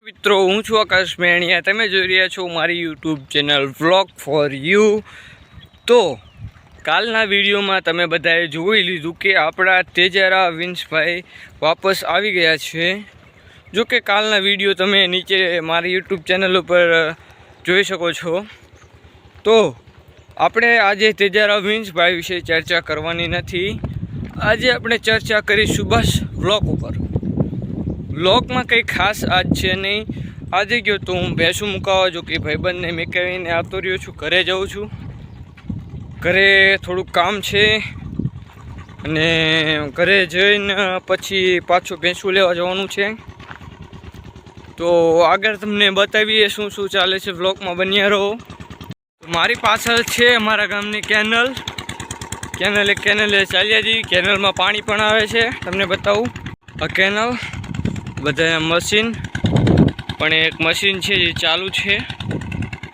મિત્રો હું છું આકાશ મેણિયા, તમે જોઈ રહ્યા છો મારી YouTube channel vlog for you. તો કાલના વિડીયોમાં તમે બધાએ જોઈ લીધું કે આપણા તેજારા વિંશભાઈ વાપસ આવી ગયા છે। જો કે કાલના વિડીયો તમે નીચે મારી યુટ્યુબ ચેનલ ઉપર જોઈ શકો છો। તો આપણે આજે તેજારા વિંશભાઈ વિશે ચર્ચા કરવાની નથી, આજે આપણે ચર્ચા કરીશું બસ વ્લોગ ઉપર। વ્લોગમાં કંઈ ખાસ આજ છે નહીં। આજે ગયો તો હું ભેંસું મુકાવા, જો કે ભાઈબંધને મેકાવીને આવતો રહ્યો છું, ઘરે જાઉં છું। ઘરે થોડુંક કામ છે અને ઘરે જઈને પછી પાછું ભેંસું લેવા જવાનું છે। તો આગળ તમને બતાવીએ શું શું ચાલે છે, વ્લોગમાં બન્યા રહો। મારી પાછળ છે અમારા ગામની કેનલે ચાલ્યા જઈએ। કેનલમાં પાણી પણ આવે છે, તમને બતાવું। આ કેનલ બધા મશીન પણ એક મશીન છે જે ચાલુ છે,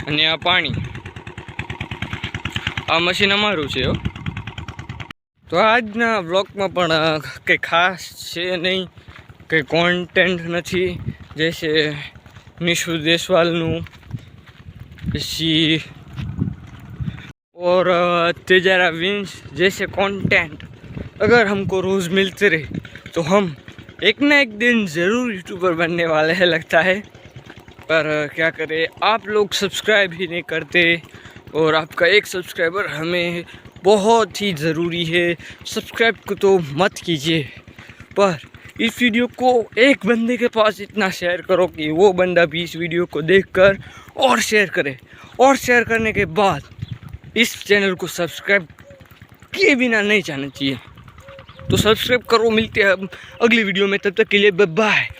અને આ પાણી, આ મશીન અમારું છે। તો આજના બ્લોગમાં પણ કંઈ ખાસ છે નહીં, કંઈ કોન્ટેન્ટ નથી। જैसे निशु देशवालનું પછી और तेजारा विंश जैसे कंटेंट अगर हमको रोज़ मिलते रहे तो हम एक ना एक दिन ज़रूर यूट्यूबर बनने वाले हैं लगता है। पर क्या करें, आप लोग सब्सक्राइब ही नहीं करते, और आपका एक सब्सक्राइबर हमें बहुत ही ज़रूरी है। सब्सक्राइब को तो मत कीजिए, पर इस वीडियो को एक बंदे के पास इतना शेयर करो कि वो बंदा भी इस वीडियो को देखकर और शेयर करे, और शेयर करने के बाद इस चैनल को सब्सक्राइब किए बिना नहीं जाना चाहिए। तो सब्सक्राइब करो। मिलते हैं अगली वीडियो में, तब तक के लिए बाय बाय।